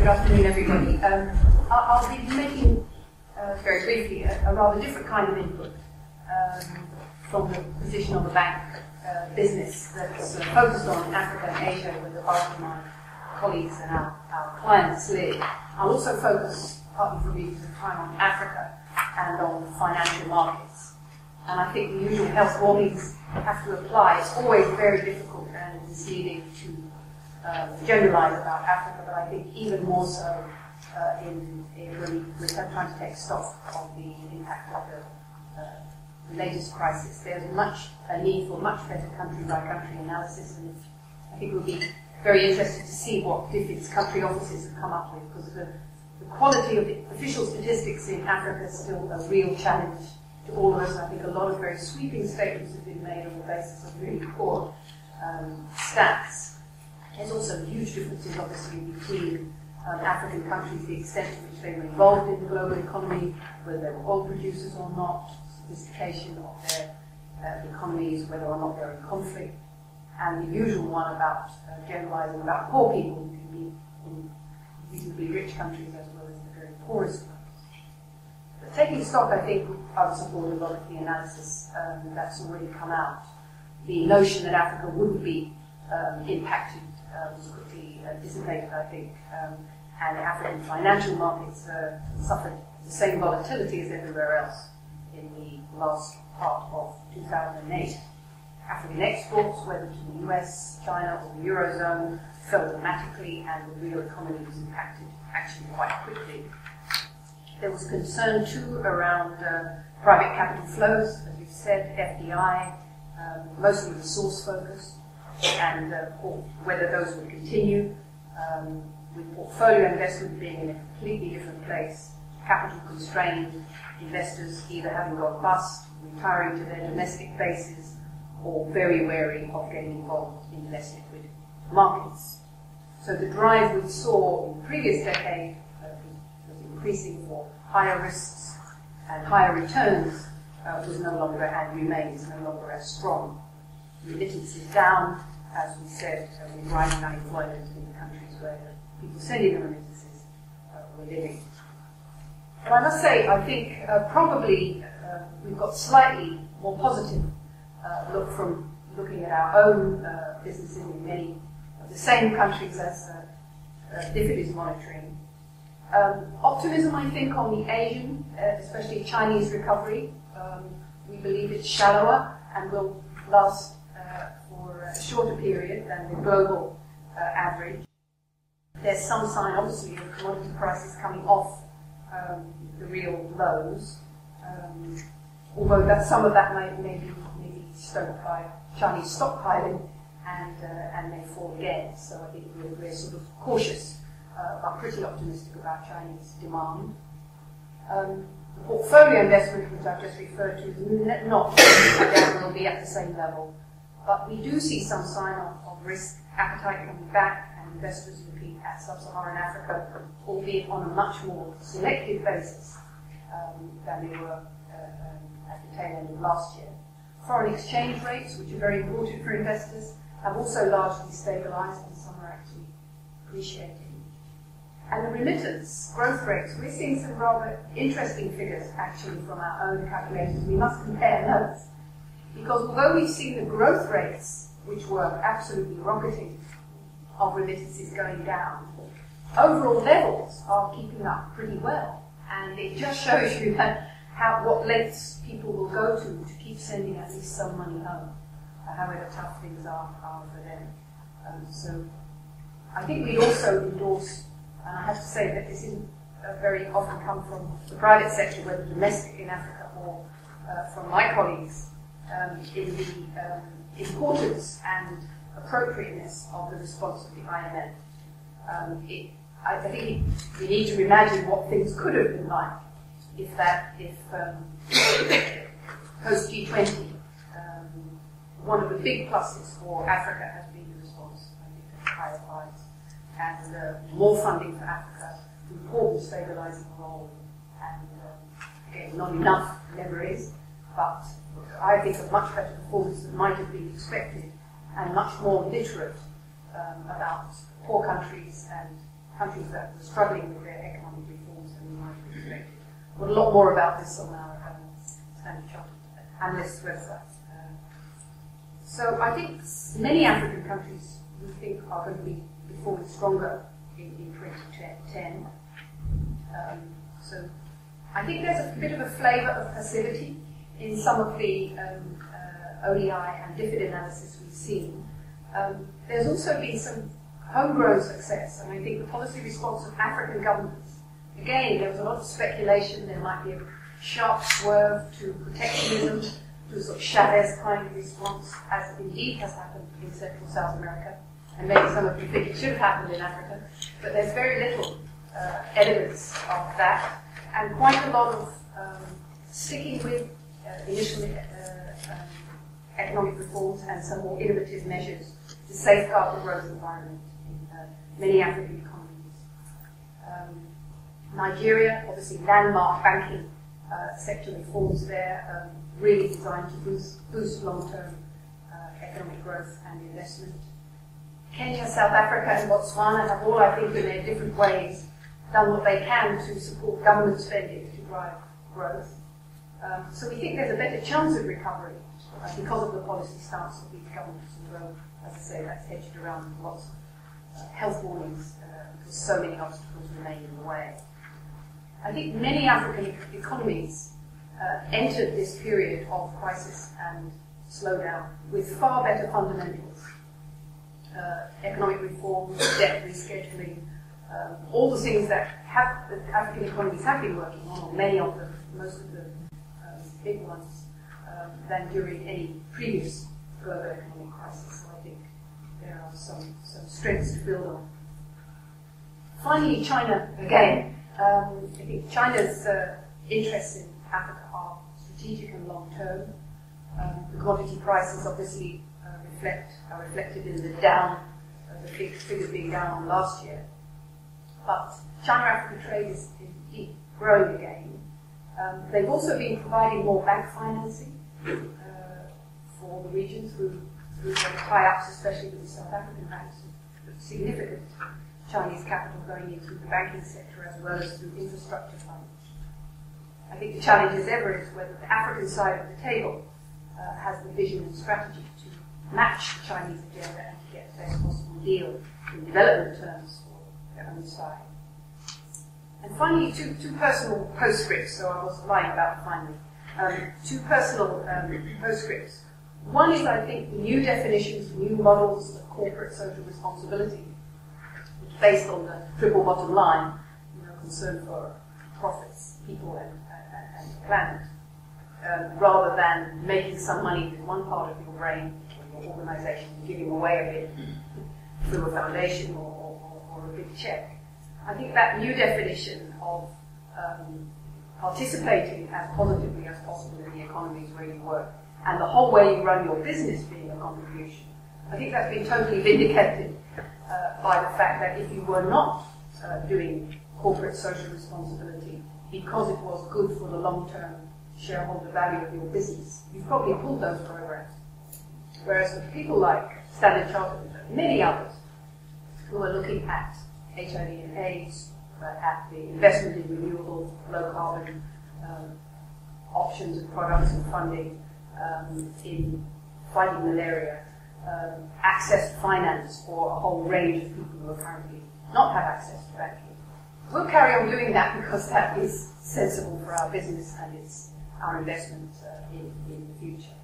Good afternoon, everybody. I'll be making, very briefly, a rather different kind of input from the position on the bank business that's focused on Africa and Asia, where the bulk of my colleagues and our clients live. I'll also focus, partly for reasons of time, on Africa and on financial markets. And I think the usual health warnings have to apply. It's always very difficult and misleading to generalize about Africa, but I think even more so when we're trying to take stock of the impact of the latest crisis. There's a need for much better country-by-country analysis, and I think it will be very interesting to see what DFID's country offices have come up with, because the quality of the official statistics in Africa is still a real challenge to all of us. I think a lot of very sweeping statements have been made on the basis of really poor stats. There's also huge differences, obviously, between African countries, the extent to which they were involved in the global economy, whether they were oil producers or not, sophistication of their economies, whether or not they're in conflict, and the usual one about generalizing about poor people who can be in reasonably rich countries as well as the very poorest countries. But taking stock, I think, I would support a lot of the analysis that's already come out. The notion that Africa wouldn't be impacted was quickly dissipated, I think, and African financial markets suffered the same volatility as everywhere else in the last part of 2008. African exports, whether to the US, China, or the Eurozone, fell dramatically, and the real economy was impacted actually quite quickly. There was concern, too, around private capital flows, as we've said, FDI, mostly resource-focused, and whether those would continue, with portfolio investment being in a completely different place, capital-constrained investors either having gone bust, retiring to their domestic bases, or very wary of getting involved in less liquid markets. So the drive we saw in the previous decade was increasing for higher risks and higher returns was no longer, and remains no longer as strong. Remittances down, as we said, with rising unemployment in the countries where the people sending the remittances were living. But I must say, I think probably we've got slightly more positive look from looking at our own businesses in many of the same countries as DFID is monitoring. Optimism, I think, on the Asian, especially Chinese recovery. We believe it's shallower and will last for a shorter period than the global average. There's some sign, obviously, of commodity prices coming off the real lows, although some of that may be stoked by Chinese stockpiling and may fall again. So I think we're sort of cautious but pretty optimistic about Chinese demand. The portfolio investment, which I've just referred to, is not again will be at the same level, but we do see some sign of risk appetite coming back, and investors looking at sub-Saharan Africa, albeit on a much more selective basis than they were at the tail end of last year. Foreign exchange rates, which are very important for investors, have also largely stabilized, and some are actually appreciating. And the remittance growth rates, we're seeing some rather interesting figures actually from our own calculations. We must compare notes, because although we've seen the growth rates, which were absolutely rocketing, of remittances going down, overall levels are keeping up pretty well. And it just shows you that what lengths people will go to keep sending at least some money home, however tough things are for them. So I think we also endorse, and I have to say that this isn't very often come from the private sector, whether domestic in Africa or from my colleagues, in the importance and appropriateness of the response of the IMF. I think we need to imagine what things could have been like if post G20, one of the big pluses for Africa has been the response, I think, at higher highs, and more funding for Africa, important stabilizing role, and again, not enough, never is, but I think a much better performance than might have been expected, and much more literate about poor countries and countries that were struggling with their economic reforms than we might have expected. We've got a lot more about this on our Standard Chartered analysts' website. So I think many African countries we think are going to be performing stronger in 2010. So I think there's a bit of a flavour of passivity in some of the ODI and DFID analysis we've seen. There's also been some homegrown success, and I think the policy response of African governments, again, there was a lot of speculation there might be a sharp swerve to protectionism, to a sort of Chavez kind of response, as indeed has happened in Central South America, and maybe some of you think it should have happened in Africa, but there's very little evidence of that, and quite a lot of sticking with initial economic reforms and some more innovative measures to safeguard the growth environment in many African economies. Nigeria, obviously landmark banking sector reforms there, really designed to boost long-term economic growth and investment. Kenya, South Africa and Botswana have all, I think, in their different ways, done what they can to support government spending to drive growth. So we think there's a better chance of recovery because of the policy stance of these governments, although, as I say, that's hedged around lots of health warnings because so many obstacles remain in the way. I think many African economies entered this period of crisis and slowdown with far better fundamentals. Economic reforms, debt rescheduling, all the things that African economies have been working on, or many of them, most of the big ones, than during any previous global economic crisis. So I think there are some strengths to build on. Finally, China again. I think China's interests in Africa are strategic and long-term. The commodity prices obviously are reflected in the figures being down on last year. But China-Africa trade is indeed growing again. They've also been providing more bank financing for the region through their tie-ups, especially with the South African banks, with significant Chinese capital going into the banking sector as well as through infrastructure funds. I think the challenge as ever is whether the African side of the table has the vision and strategy to match the Chinese agenda and to get the best possible deal in development terms for their own side. And finally, two personal postscripts, so I was lying about finally. Two personal postscripts. One is, I think, new definitions, new models of corporate social responsibility, which based on the triple bottom line, concern for profits, people and the planet, rather than making some money with one part of your brain or your organisation and giving away a bit through a foundation or a big check. I think that new definition of participating as positively as possible in the economies where you work and the whole way you run your business being a contribution, I think that's been totally vindicated by the fact that if you were not doing corporate social responsibility because it was good for the long-term shareholder value of your business, you've probably pulled those programs. Whereas for people like Standard Chartered and many others who are looking at HIV and AIDS, at the investment in renewable, low-carbon options and products and funding, in fighting malaria, access to finance for a whole range of people who are currently not have access to banking. We'll carry on doing that because that is sensible for our business and it's our investment in the future.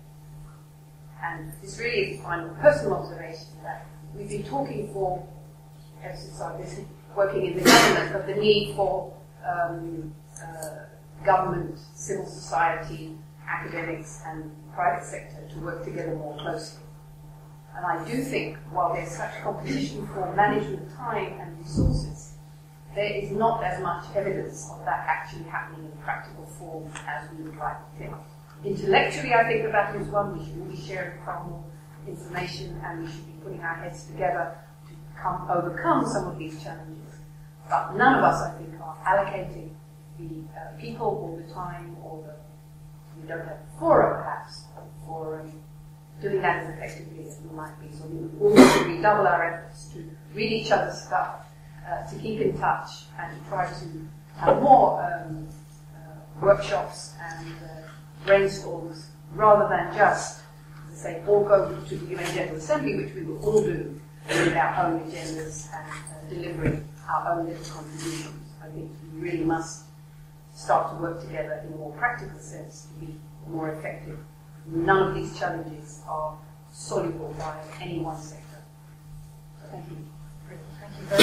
And this really is a final personal observation that we've been talking for, ever since I've been working in the government, of the need for government, civil society, academics and private sector to work together more closely. And I do think while there's such competition for management time and resources, there is not as much evidence of that actually happening in practical form as we would like to think. Intellectually, I think the battle is won. We should all be sharing far more information and we should be putting our heads together to overcome some of these challenges. But none of us, I think, are allocating the people or the time we don't have the fora, perhaps, for doing that as effectively as we might be. So we all need to redouble our efforts to read each other's stuff to keep in touch and to try to have more workshops and brainstorms, rather than just, say, all go to the UN General Assembly, which we will all do with our own agendas and delivering our own little contributions. I think we really must start to work together in a more practical sense to be more effective. None of these challenges are soluble by any one sector. Thank you. Thank you very